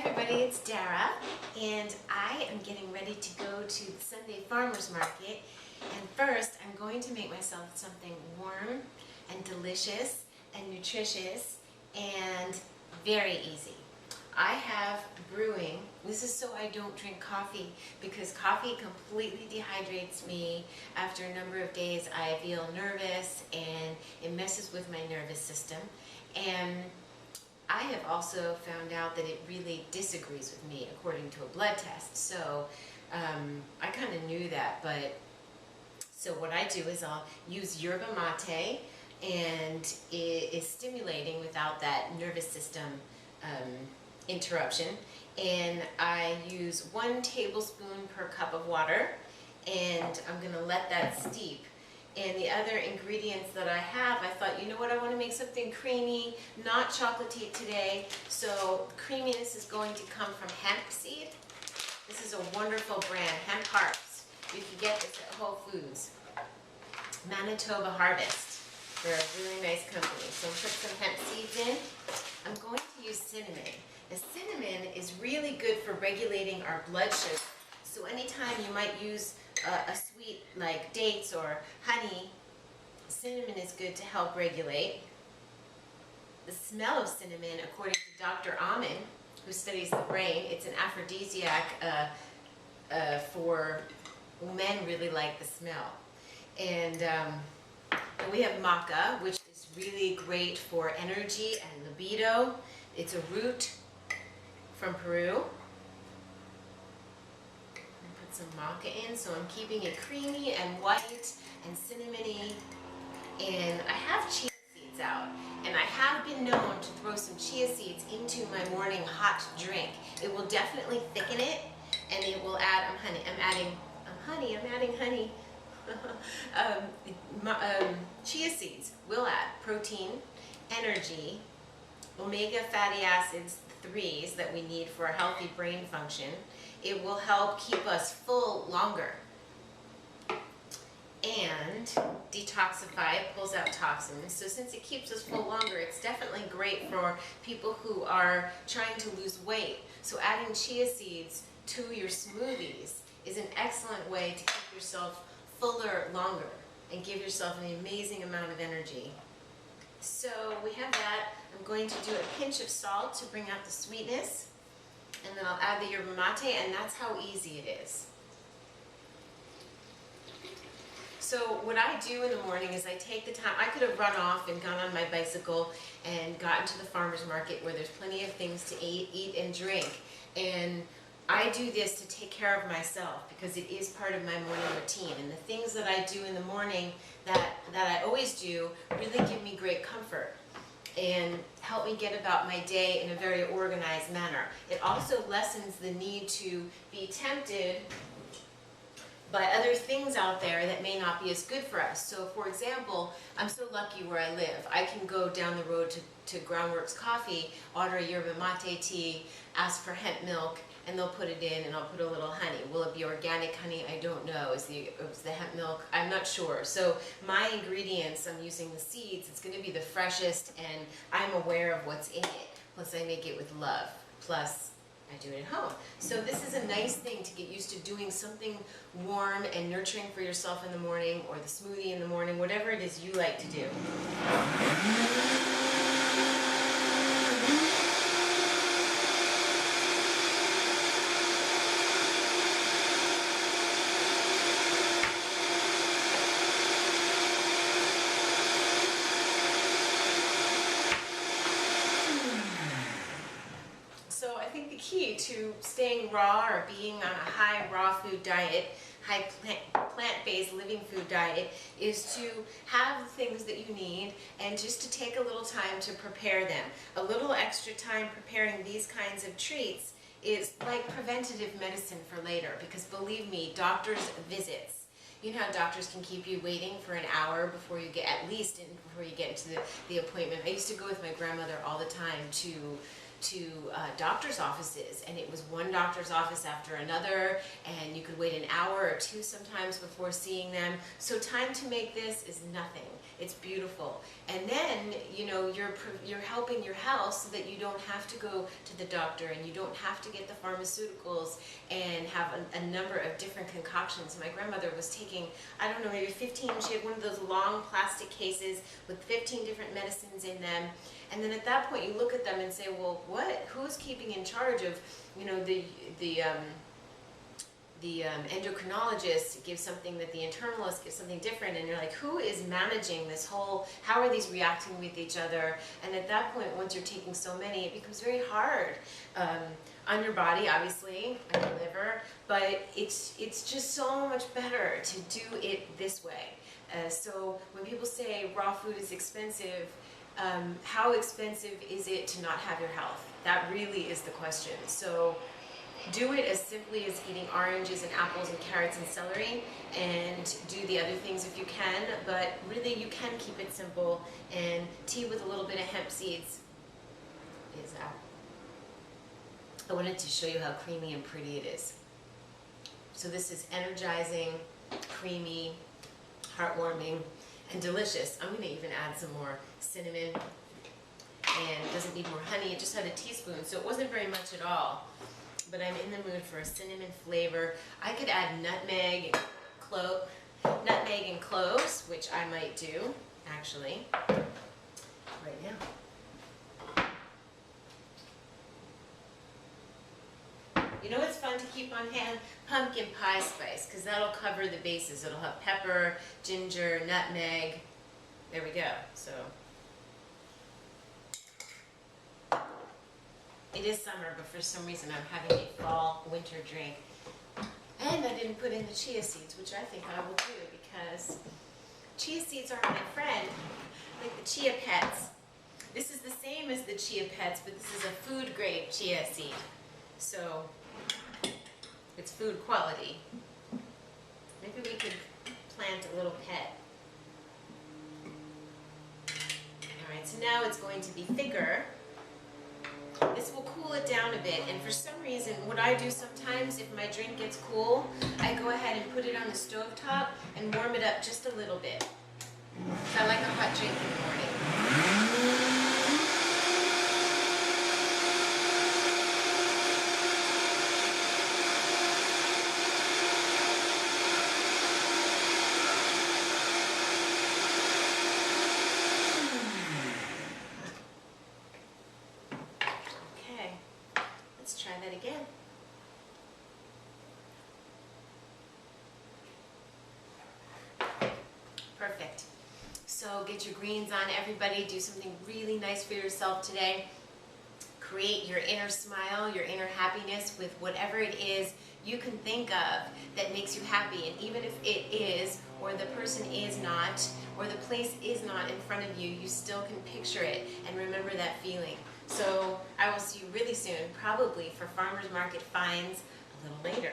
everybody, it's Dara, and I am getting ready to go to the Sunday Farmers Market. And first, I'm going to make myself something warm and delicious and nutritious and very easy. I have brewing. This is so I don't drink coffee, because coffee completely dehydrates me. After a number of days, I feel nervous and it messes with my nervous system. And I have also found out that it really disagrees with me according to a blood test. So I kind of knew that, but so what I do is I'll use yerba mate, and it is stimulating without that nervous system interruption. And I use 1 tablespoon per cup of water, and I'm going to let that steep. And the other ingredients that I have, I thought, you know what, I want to make something creamy, not chocolatey today. So the creaminess is going to come from hemp seed. This is a wonderful brand, Hemp Harps. You can get this at Whole Foods. Manitoba Harvest. They're a really nice company. So I'll put some hemp seeds in. I'm going to use cinnamon. The cinnamon is really good for regulating our blood sugar. So anytime you might use a sweet like dates or honey, cinnamon is good to help regulate. The smell of cinnamon, according to Dr. Amen, who studies the brain, it's an aphrodisiac for men really like the smell. And we have maca, which is really great for energy and libido. It's a root from Peru. Some maca in, so I'm keeping it creamy and white and cinnamony. And I have chia seeds out, and I have been known to throw some chia seeds into my morning hot drink. It will definitely thicken it, and it will add, I'm adding honey. Chia seeds will add protein, energy, omega fatty acids 3s that we need for a healthy brain function. It will help keep us full longer and detoxify. It pulls out toxins. So since it keeps us full longer, it's definitely great for people who are trying to lose weight. So adding chia seeds to your smoothies is an excellent way to keep yourself fuller longer and give yourself an amazing amount of energy. So we have that. I'm going to do a pinch of salt to bring out the sweetness. And then I'll add the yerba mate, and that's how easy it is. So what I do in the morning is I take the time. I could have run off and gone on my bicycle and gotten to the farmer's market where there's plenty of things to eat and drink. And I do this to take care of myself because it is part of my morning routine. And the things that I do in the morning that I always do really give me great comfort and help me get about my day in a very organized manner. It also lessens the need to be tempted by other things out there that may not be as good for us. So for example, I'm so lucky where I live. I can go down the road to Groundworks Coffee, order a yerba mate tea, ask for hemp milk, and they'll put it in, and I'll put a little honey. Will it be organic honey? I don't know. Is the hemp milk? I'm not sure. So my ingredients, I'm using the seeds. It's going to be the freshest, and I'm aware of what's in it. Plus I make it with love. Plus I do it at home. So this is a nice thing to get used to, doing something warm and nurturing for yourself in the morning, or the smoothie in the morning, whatever it is you like to do. The key to staying raw or being on a high raw food diet, high plant-based living food diet, is to have the things that you need and just to take a little time to prepare them. A little extra time preparing these kinds of treats is like preventative medicine for later, because believe me, doctors' visits, you know how doctors can keep you waiting for an hour before you get, at least before you get into the appointment. I used to go with my grandmother all the time to doctor's offices, and it was one doctor's office after another, and you could wait an hour or two sometimes before seeing them. So time to make this is nothing. It's beautiful. And then, you know, you're helping your health so that you don't have to go to the doctor and you don't have to get the pharmaceuticals and have a number of different concoctions. My grandmother was taking, I don't know, maybe 15, she had one of those long plastic cases with 15 different medicines in them. And then at that point you look at them and say, well, who's keeping in charge of, you know, the endocrinologist gives something that the internalist gives something different, and you're like, who is managing this whole, how are these reacting with each other? And at that point, once you're taking so many, it becomes very hard on your body, obviously, on your liver, but it's just so much better to do it this way. So when people say raw food is expensive, how expensive is it to not have your health? That really is the question. So do it as simply as eating oranges and apples and carrots and celery, and do the other things if you can, but really you can keep it simple, and tea with a little bit of hemp seeds is out. I wanted to show you how creamy and pretty it is. So this is energizing, creamy, heartwarming, and delicious. I'm going to even add some more cinnamon, and it doesn't need more honey, it just had a teaspoon, so it wasn't very much at all. But I'm in the mood for a cinnamon flavor. I could add nutmeg and cloves, which I might do, actually, right now. You know what's fun to keep on hand? Pumpkin pie spice, because that'll cover the bases. It'll have pepper, ginger, nutmeg. There we go. So it is summer, but for some reason I'm having a fall winter drink. And I didn't put in the chia seeds, which I think I will do, because chia seeds are my friend, like the chia pets. This is the same as the chia pets, but this is a food grade chia seed. So it's food quality. Maybe we could plant a little pet. Alright, so now it's going to be thicker. This will cool it down a bit, and for some reason, what I do sometimes, if my drink gets cool, I go ahead and put it on the stove top and warm it up just a little bit. So I like a hot drink in the morning. Again. Perfect. So get your greens on, everybody. Do something really nice for yourself today. Create your inner smile, your inner happiness with whatever it is you can think of that makes you happy. And even if it is, or the person is not, or the place is not in front of you, you still can picture it and remember that feeling. So I will see you really soon, probably for Farmers Market Finds a little later.